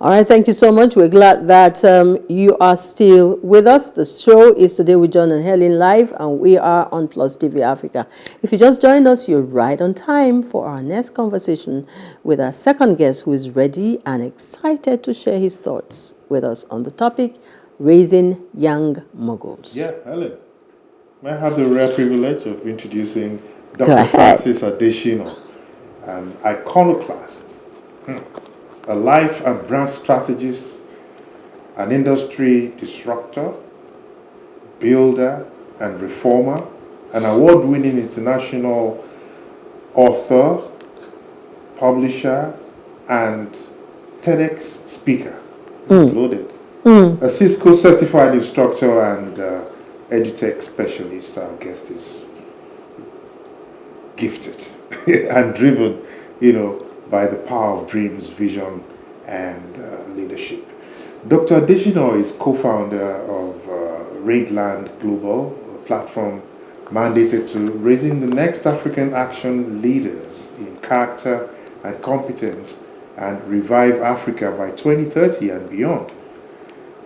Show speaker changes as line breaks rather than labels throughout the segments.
All right, thank you so much. We're glad that you are still with us. The show is Today with John and Helen live, and we are on Plus TV Africa. If you just joined us, you're right on time for our next conversation with our second guest, who is ready and excited to share his thoughts with us on the topic, raising young Moguls.
Yeah, Helen, may I have the rare privilege of introducing Dr. Francis Adeshina, an iconoclast, a life and brand strategist, an industry disruptor, builder and reformer, an award-winning international author, publisher, and TEDx speaker. It's loaded. A Cisco certified instructor and edutech specialist. Our guest is gifted and driven, by the power of dreams, vision, and leadership. Dr. Adeshina is co-founder of Raidland Global, a platform mandated to raising the next African action leaders in character and competence and revive Africa by 2030 and beyond.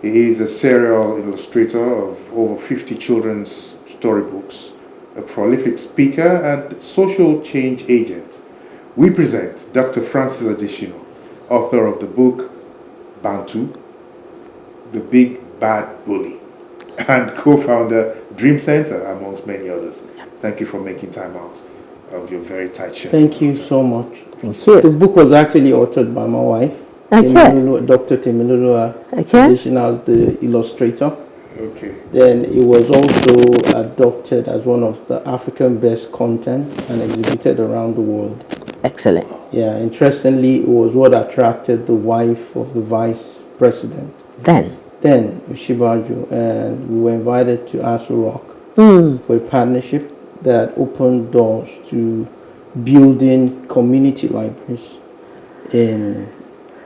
He is a serial illustrator of over 50 children's storybooks, a prolific speaker and social change agent. We present Dr. Francis Adeshina, author of the book Bantu, The Big Bad Bully, and co-founder Dream Center, amongst many others. Thank you for making time out of your very tight schedule.
Thank you so much. The book was actually authored by my wife, Dr. Temilulu Adeshina, as the illustrator.
Okay.
Then it was also adopted as one of the African best content and exhibited around the world.
Excellent.
Yeah, interestingly, it was what attracted the wife of the vice president. Then, Shibaju, and we were invited to Aso Rock for a partnership that opened doors to building community libraries in...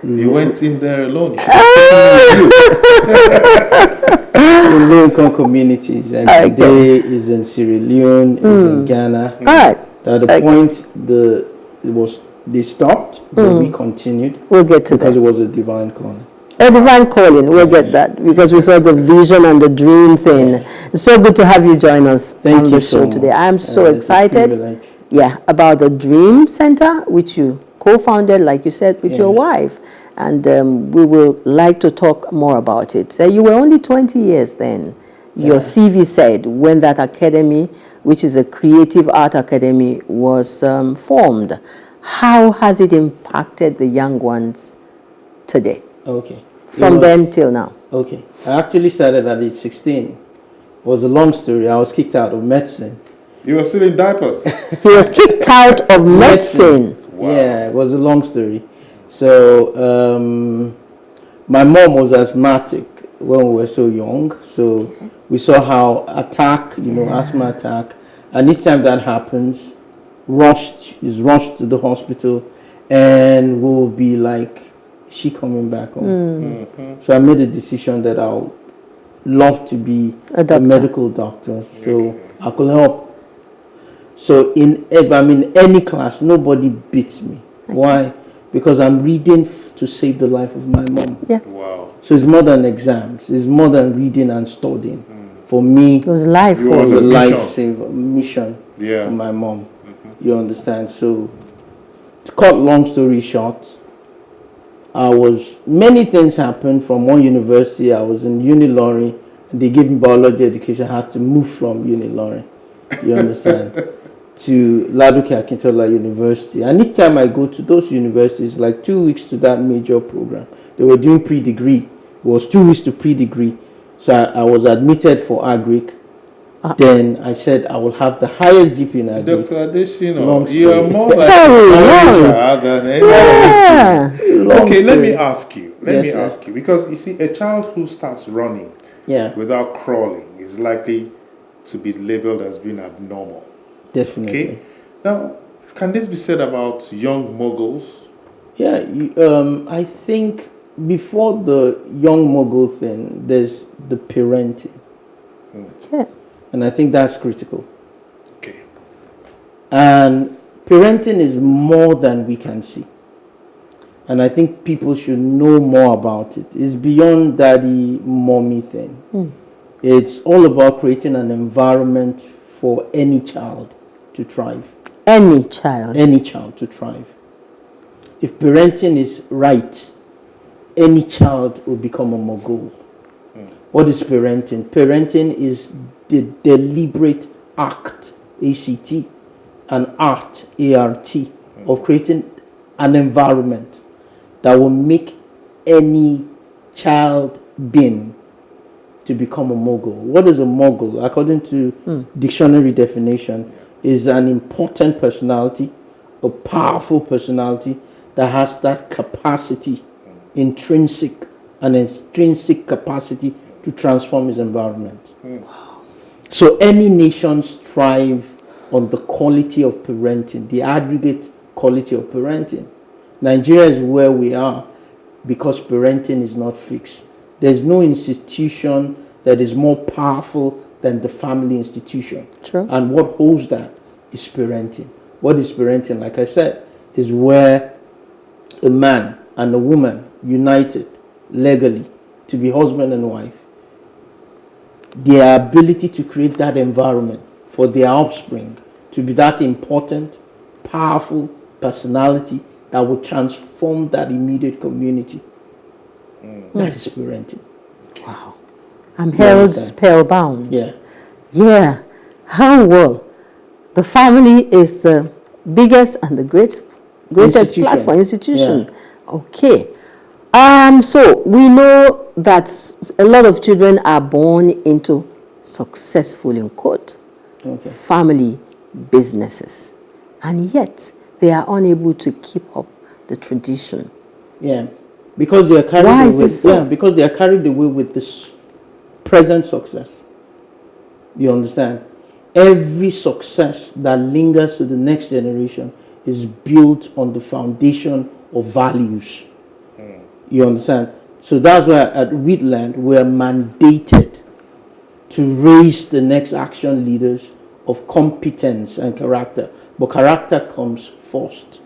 You went in there alone.
In low-income communities, and today is in Sierra Leone, is in Ghana. At the point they stopped, but we continued.
We'll get to
because it was a divine calling.
A divine calling, we'll get that, because we saw the vision and the dream thing. It's so good to have you join us on the show today. I'm so excited about the Dream Center, which you co-founded, like you said, with your wife. And we will like to talk more about it. So you were only 20 years then. Your CV said when that academy, which is a creative art academy, was formed. How has it impacted the young ones today?
Okay.
From then till now.
Okay. I actually started at age 16. It was a long story. I was kicked out of medicine.
You were still in diapers?
He was kicked out of medicine.
Wow. Yeah, it was a long story. So my mom was asthmatic when we were so young. So we saw how asthma attack. And each time that happens, rushed to the hospital, and we'll be like, she coming back home. So I made a decision that I would love to be a medical doctor, so I could help. So in any class, nobody beats me. Why? Because I'm reading to save the life of my mom.
Wow.
So it's more than exams. It's more than reading and studying. For me,
it was life.
It was a life-saver mission
for
my mom. You understand? So to cut long story short, many things happened from one university. I was in Unilori, and they gave me biology education. I had to move from Unilori. You understand? To Ladoke Akintola University. And each time I go to those universities, like 2 weeks to that major program, they were doing pre-degree. It was 2 weeks to pre-degree. So I was admitted for Agric. Then I said I will have the highest GP in Agric.
Dr. Adeshina, you are more like than anyone. Okay, let me ask you. Because you see, a child who starts running without crawling is likely to be labeled as being abnormal.
Definitely.
Okay. Now, can this be said about young Moguls?
Yeah, I think before the young Mogul thing, there's the parenting. And I think that's critical.
Okay.
And parenting is more than we can see. And I think people should know more about it. It's beyond daddy, mommy thing. It's all about creating an environment for any child to thrive.
Any child?
Any child to thrive. If parenting is right, any child will become a Mogul. What is parenting? Parenting is the deliberate act, ACT, and art, ART, of creating an environment that will make any child being to become a Mogul. What is a Mogul? According to dictionary definition, is an important personality, a powerful personality that has that capacity, intrinsic and extrinsic capacity to transform his environment. So any nations thrive on the quality of parenting, the aggregate quality of parenting. Nigeria is where we are because parenting is not fixed. There's no institution that is more powerful than the family institution.
True.
And what holds that is parenting. What is parenting? Like I said, is where a man and a woman united legally to be husband and wife, their ability to create that environment for their offspring to be that important, powerful personality that will transform that immediate community. That is parenting.
Wow. I'm held spellbound.
Yeah.
Yeah. How well? The family is the biggest and the greatest platform, institution.
Yeah.
Okay. So we know that a lot of children are born into successful, in quote, family businesses. And yet they are unable to keep up the tradition.
Yeah. Because they are carried
Why
away.
is this so?
Yeah, because they are carried away with this present success. You understand? Every success that lingers to the next generation is built on the foundation of values. You understand? So that's why at Wheatland we're mandated to raise the next action leaders of competence and character. But character comes first.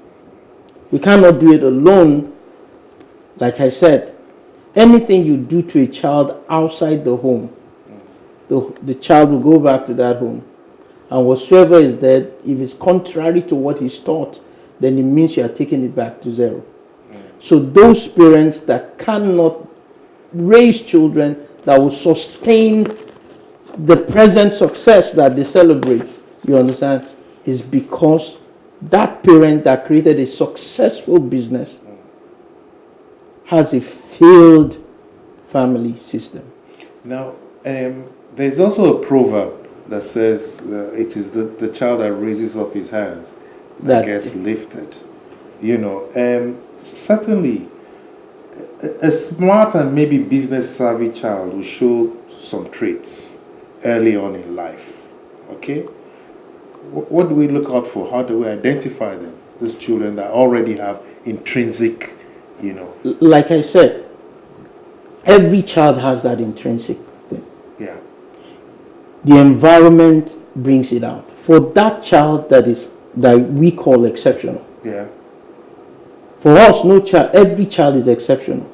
We cannot do it alone. Like I said, anything you do to a child outside the home, the child will go back to that home. And whatsoever is there, if it's contrary to what he's taught, then it means you are taking it back to zero. So those parents that cannot raise children that will sustain the present success that they celebrate, you understand, is because that parent that created a successful business has a failed family system.
Now, there's also a proverb that says it is the child that raises up his hands that gets lifted. You know, certainly a smart and maybe business savvy child will show some traits early on in life. Okay? What do we look out for? How do we identify them? Those children that already have intrinsic, you know.
Like I said, every child has that intrinsic thing.
Yeah. The
environment brings it out. For that child that we call exceptional.
Yeah.
For us, every child is exceptional.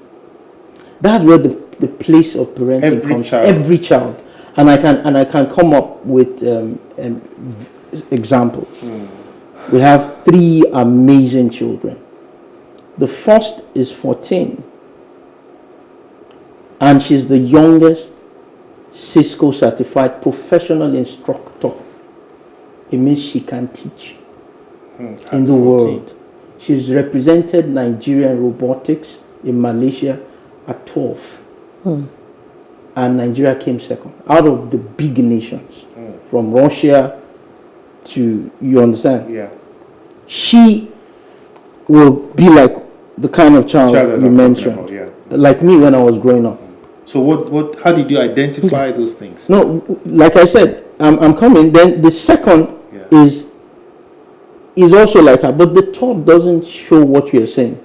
That's where the place of parenting comes.
Child.
Every child. And I can come up with examples. We have 3 amazing children. The first is 14. And she's the youngest Cisco certified professional instructor. It means she can teach in the world. She's represented Nigerian robotics in Malaysia at 12. And Nigeria came second out of the big nations, from Russia to, you understand?
Yeah.
She will be like the kind of child you mentioned,
about,
like me when I was growing up.
So how did you identify those things?
No, like I said, I'm coming. Then the second is also like her, but the top doesn't show what you're saying.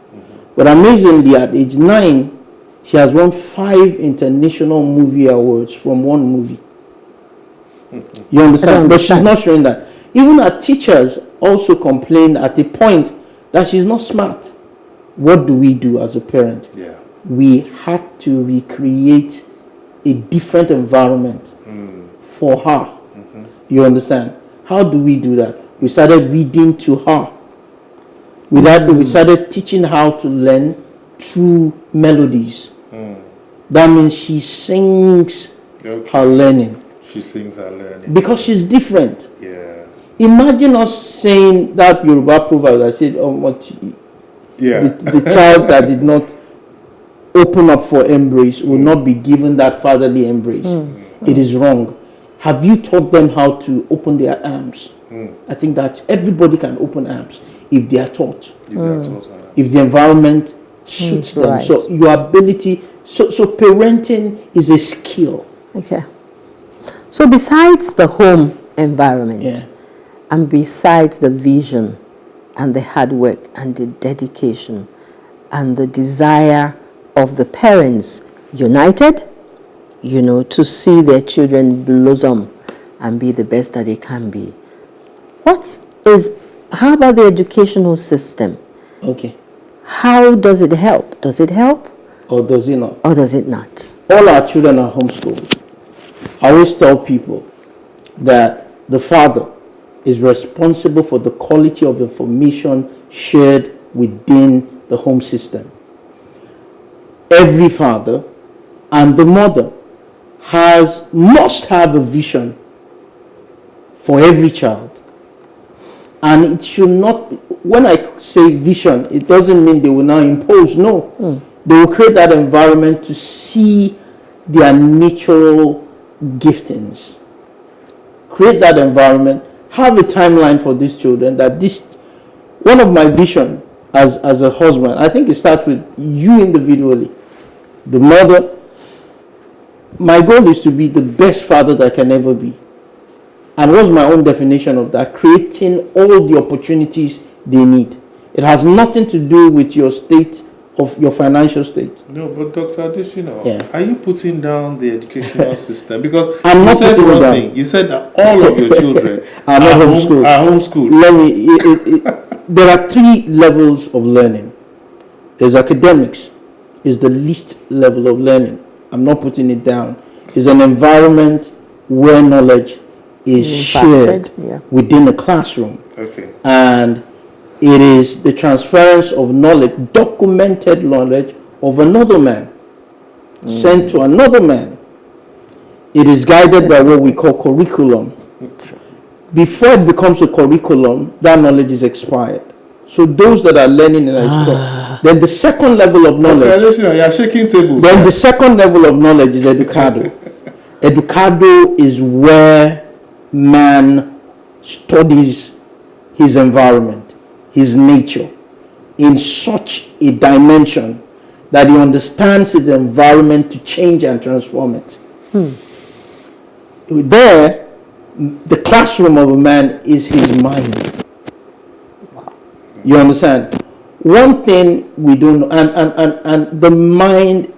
But amazingly, at age 9, she has won 5 international movie awards from one movie. You understand? But she's not showing that. Even her teachers also complain at a point that she's not smart. what do we do as a parent?
Yeah.
We had to recreate a different environment for her. You understand? How do we do that? We started reading to her. We started teaching how to learn through melodies. That means she sings her learning.
She sings her learning.
Because she's different.
Yeah.
Imagine us saying that Yoruba proverb that said, the child that did not open up for embrace will not be given that fatherly embrace. It is wrong. Have you taught them how to open their arms? I think that everybody can open arms if they are taught. If the environment suits them.
Right.
So your ability, so parenting is a skill.
Okay. So besides the home environment and besides the vision and the hard work and the dedication and the desire of the parents united, to see their children blossom and be the best that they can be. How about the educational system?
Okay.
How does it help? Does it help?
Or does it not?
Or does it not?
All our children are homeschooled. I always tell people that the father is responsible for the quality of information shared within the home system. Every father and the mother must have a vision for every child. And it should not, when I say vision, it doesn't mean they will now impose. No. They will create that environment to see their natural giftings. Create that environment. Have a timeline for these children. One of my vision as a husband, I think it starts with you individually. The mother. My goal is to be the best father that I can ever be. And what's my own definition of that? Creating all the opportunities they need. It has nothing to do with your state of your financial state.
No, but Dr. Adeshina, are you putting down the educational system? Because
I'm not
said
putting it
one
down.
thing. You said that all of your children
are
homeschooled.
There are 3 levels of learning. There's academics, is the least level of learning. I'm not putting it down. It's an environment where knowledge is shared within a classroom.
Okay.
And it is the transference of knowledge, documented knowledge of another man, sent to another man. It is guided by what we call curriculum. Before it becomes a curriculum, that knowledge is expired. So those that are learning in a school, then the second level of knowledge.
You're shaking tables.
Then the second level of knowledge is educado. Educado is where man studies his environment, his nature, in such a dimension that he understands his environment to change and transform it. There, the classroom of a man is his mind. You understand? One thing we don't, and the mind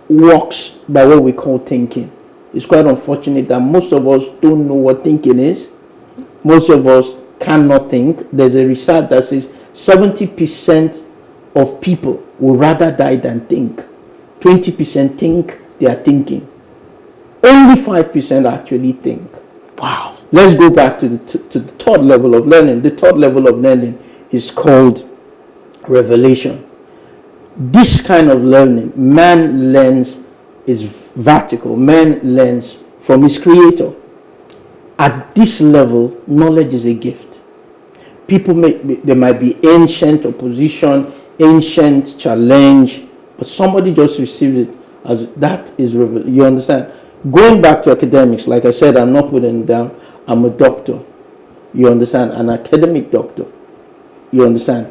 works by what we call thinking. It's quite unfortunate that most of us don't know what thinking is. Most of us cannot think. There's a research that says 70% of people would rather die than think. 20% think they are thinking. Only 5% actually think.
Wow.
Let's go back to the third level of learning. The third level of learning is called revelation. This kind of learning, man learns, is vertical. Man learns from his creator. At this level, knowledge is a gift. People there might be ancient opposition, ancient challenge, but somebody just receives it as that is revelation. You understand? Going back to academics, like I said, I'm not putting it down. I'm a doctor. You understand? An academic doctor. You understand?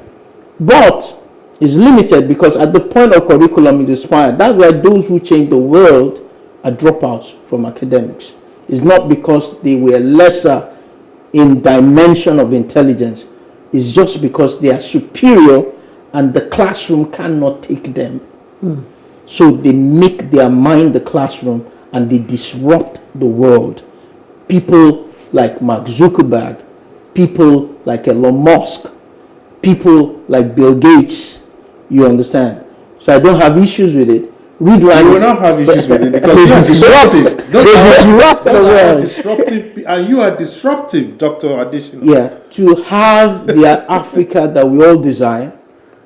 But it's limited because at the point of curriculum it is expired. That's why those who change the world are dropouts from academics. It's not because they were lesser in dimension of intelligence. It's just because they are superior and the classroom cannot take them. So they make their mind the classroom and they disrupt the world. People like Mark Zuckerberg, people like Elon Musk, people like Bill Gates, You understand? So I don't have issues with it. Read line.
You will not have issues with it because
they
you are disruptive.
They disrupt the world.
Disruptive, and you are disruptive, Dr. Adeshina.
Yeah, to have the Africa that we all desire,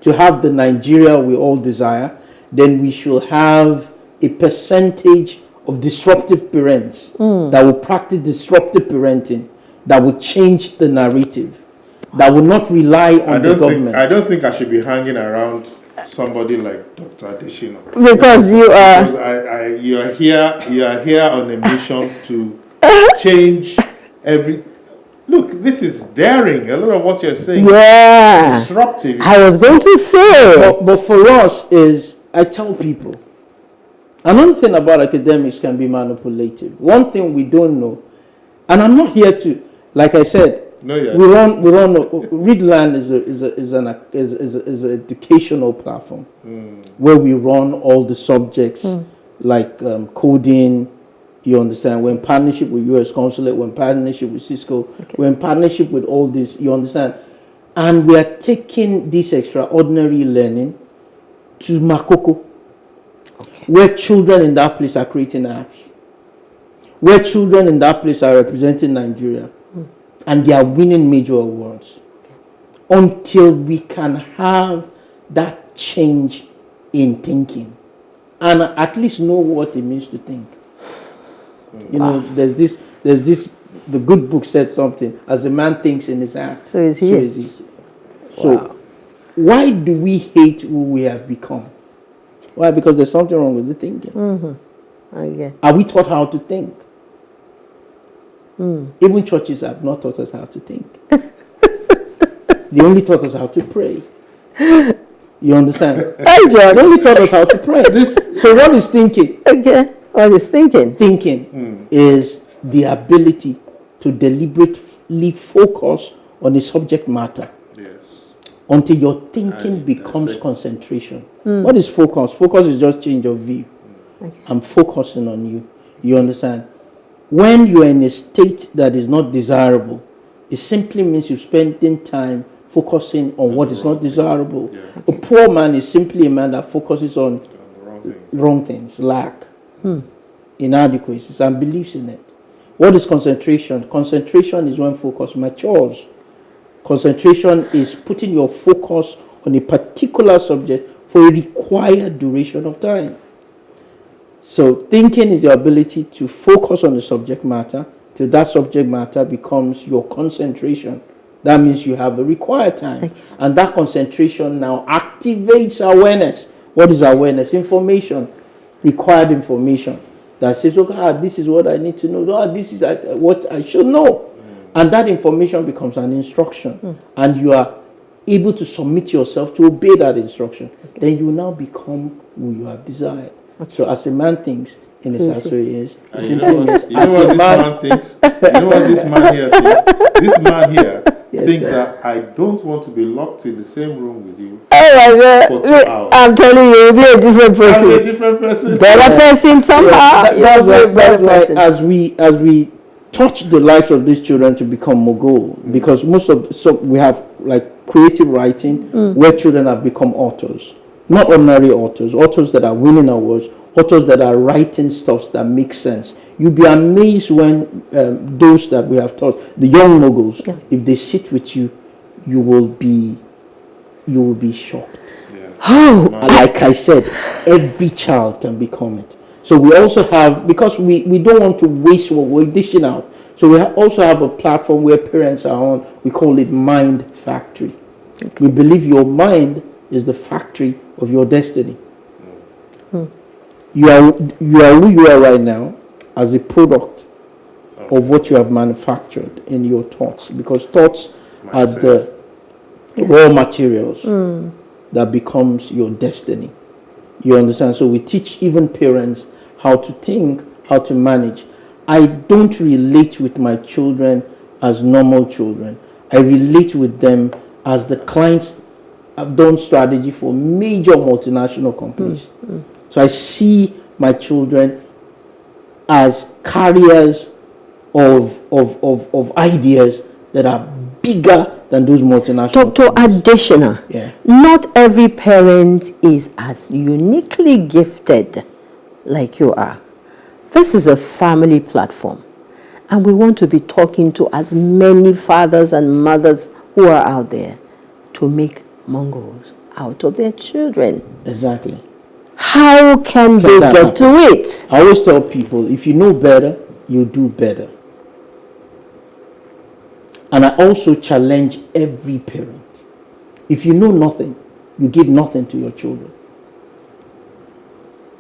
to have the Nigeria we all desire, then we should have a percentage of disruptive parents that will practice disruptive parenting, that will change the narrative, that will not rely on the government.
I don't think I should be hanging around somebody like Dr. Adeshina.
Because you are.
Because you are here on a mission to change every. Look, this is daring. A lot of what you're saying.
Yeah.
Disruptive.
I was going to say.
But for us is, I tell people, another thing about academics can be manipulative. One thing we don't know, and I'm not here to, like I said, we run. Readland is an educational platform where we run all the subjects like coding. You understand? We're in partnership with U.S. Consulate. We're in partnership with Cisco. Okay. We're in partnership with all this. You understand? And we are taking this extraordinary learning to Makoko, where children in that place are creating apps, where children in that place are representing Nigeria, and they are winning major awards. Until we can have that change in thinking, and at least know what it means to think. You know, there's this. The good book said something. As a man thinks in his heart,
so is he.
So is he. So, why do we hate who we have become? Why? Because there's something wrong with the thinking.
Okay.
Are we taught how to think? Even churches have not taught us how to think. They only taught us how to pray. You understand?
Hey, John.
They only taught us how to pray. So what is thinking?
Okay. What is thinking?
Thinking is the ability to deliberately focus on a subject matter.
Yes.
Until your thinking becomes concentration. What is focus? Focus is just change of view.
Okay.
I'm focusing on you. You understand? When you're in a state that is not desirable, it simply means you're spending time focusing on what is not desirable. Yeah. A poor man is simply a man that focuses on wrong things, lack, inadequacies, and believes in it. What is concentration? Concentration is when focus matures. Concentration is putting your focus on a particular subject for a required duration of time. So thinking is your ability to focus on the subject matter till that subject matter becomes your concentration. That means you have a required time. Okay. And that concentration now activates awareness. What is awareness? Information, required information that says, okay, this is what I need to know. This is what I should know. And that information becomes an instruction. And you are able to submit yourself to obey that instruction. Okay. Then you now become who you have desired. Okay. So as a man thinks, in a sense, is.
You know what this man thinks? You know what this man here thinks? This man here thinks that I don't want to be locked in the same room with you.
Oh my God!
For 2 hours.
I'm telling you, you'll be a different person.
I'm a different person.
Better person somehow.
That's why as we touch the lives of these children to become Mogul, because we have like creative writing where children have become authors. Not ordinary authors that are winning awards, authors that are writing stuff that makes sense. You'll be amazed when those that we have taught, the young Moguls, if they sit with you, you will be shocked. Yeah.
Oh,
like I said, every child can become it. So we also have, because we don't want to waste what we're dishing out. So we also have a platform where parents are on. We call it Mind Factory. Okay. We believe your mind is the factory of your destiny. You are who you are right now as a product of what you have manufactured in your thoughts, because thoughts are the raw materials that becomes your destiny. You understand? So we teach even parents how to think, how to manage. I don't relate with my children as normal children. I relate with them as the clients have done strategy for major multinational companies. So I see my children as carriers of ideas that are bigger than those multinational
Dr.
companies.
Adeshina,
Yeah.
not every parent is as uniquely gifted like you are. This is a family platform, and we want to be talking to as many fathers and mothers who are out there to make Mongols out of their children.
Exactly.
How can they
that
get
happen?
to it?
I always tell people, if you know better, you do better. And I also challenge every parent. If you know nothing, you give nothing to your children.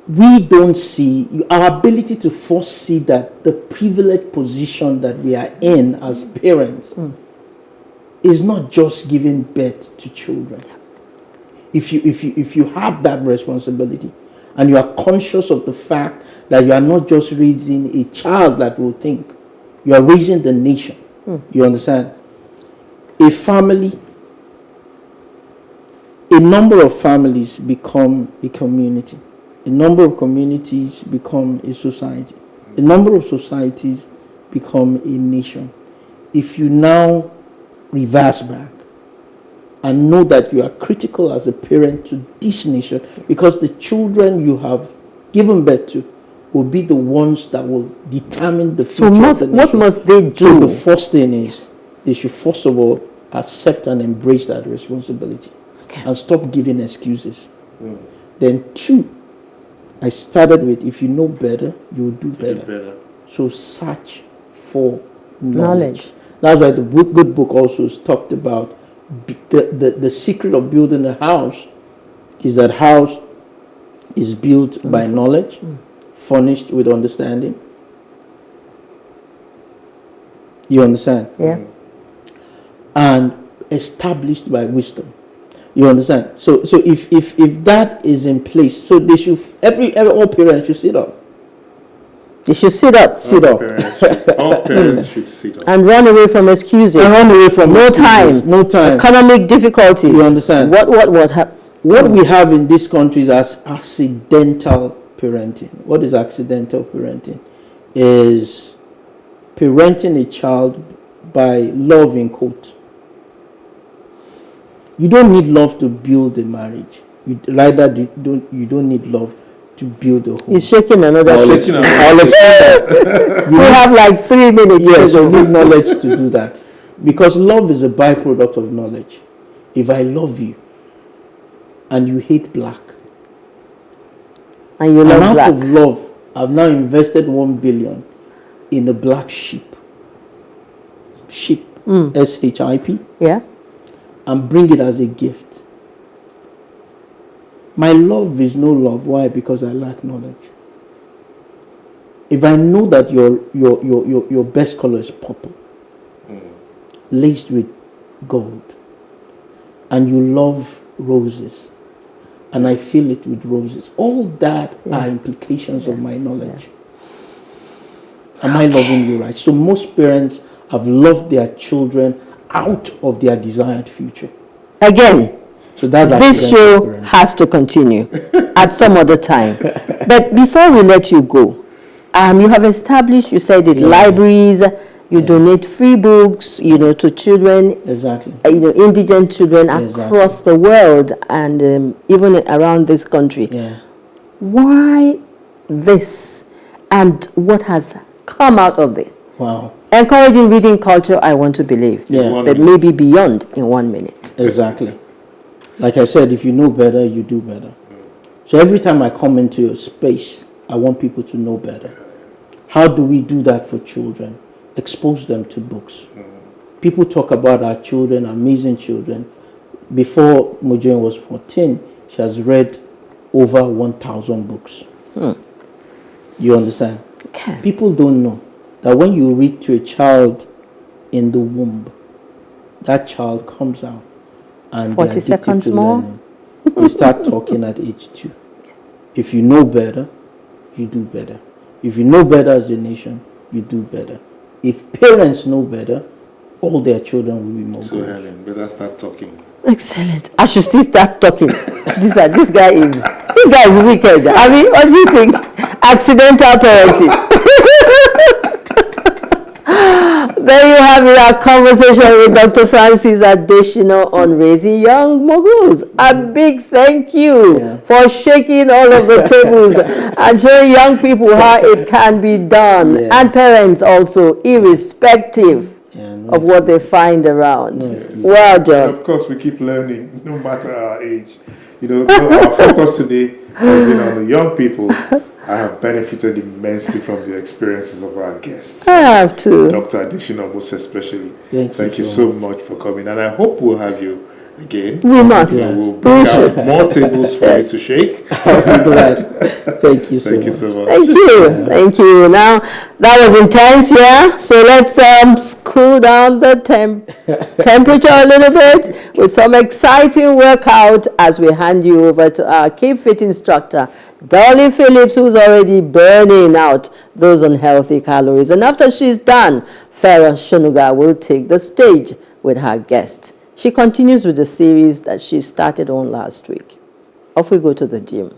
We don't see our ability to foresee that the privileged position that we are in as parents is not just giving birth to children. If you have that responsibility and you are conscious of the fact that you are not just raising a child that will think, you are raising the nation. You understand? A family, a number of families become a community. A number of communities become a society. A number of societies become a nation. If you now reverse back and know that you are critical as a parent to this nation, because the children you have given birth to will be the ones that will determine the future of the nation.
What must they do?
So the first thing is, they should first of all accept and embrace that responsibility and stop giving excuses. Then two, I started with, if you know better, you will do better. So search for knowledge. That's why the good book also is talked about. The secret of building a house is that house is built by knowledge, furnished with understanding. You understand?
Yeah.
And established by wisdom. You understand? So if that is in place, so they should all parents should sit up.
They should sit up.
All parents should sit up.
And run away from excuses.
And run away from
no
excuses.
time.
No time.
Economic difficulties.
You understand?
What
we have in this country is as accidental parenting. What is accidental parenting? Is parenting a child by love in quote. You don't need love to build a marriage. You don't need love to build a home.
He's shaking another shake.
We
have like 3 minutes.
Yes, you need knowledge to do that. Because love is a byproduct of knowledge. If I love you and you hate black,
and you love black,
out of love, I've now invested 1 billion in a black sheep. Sheep, SHIP.
Yeah.
And bring it as a gift. My love is no love. Why? Because I lack knowledge. If I know that your best color is purple, laced with gold, and you love roses, and I fill it with roses, all that are implications of my knowledge. Am I loving you right? So most parents have loved their children out of their desired future.
Again,
so
this show has to continue at some other time. But before we let you go, you have established, you said it, libraries, you donate free books, to children,
exactly,
indigent children across the world and even around this country.
Yeah.
Why this and what has come out of it?
Wow.
Encouraging reading culture, I want to believe.
Yeah.
But maybe beyond in 1 minute.
Exactly. Like I said, if you know better, you do better. So every time I come into a space, I want people to know better. How do we do that for children? Expose them to books. People talk about our children, amazing children. Before Mojoin was 14, she has read over 1,000 books. You understand?
Okay.
People don't know that when you read to a child in the womb, that child comes out and
40 seconds more.
You start talking at age 2. If you know better, you do better. If you know better as a nation, you do better. If parents know better, all their children will be Moguls.
So Helen, better start talking.
Excellent. I should still start talking. This guy is wicked. I mean, what do you think? Accidental parenting. There you have it, our conversation with Dr. Francis Adeshina on raising young moguls. A big thank you for shaking all of the tables and showing young people how it can be done, and parents also, irrespective of what they find around. Well done.
And of course, we keep learning, no matter our age. You know, our focus today has been on the young people. I have benefited immensely from the experiences of our guests.
I have too.
Dr. Adeshina, most especially.
Thank
you so much for coming. And I hope we'll have you again.
We must.
We'll bring out more tables for you to shake.
I'll be glad. Thank you so much.
Thank you so much.
Thank you. Thank you. Now, that was intense, yeah? So let's cool down the temperature a little bit with some exciting workout as we hand you over to our Keep Fit instructor, Dolly Phillips, who's already burning out those unhealthy calories. And after she's done, Farah Shonuga will take the stage with her guest. She continues with the series that she started on last week. Off we go to the gym.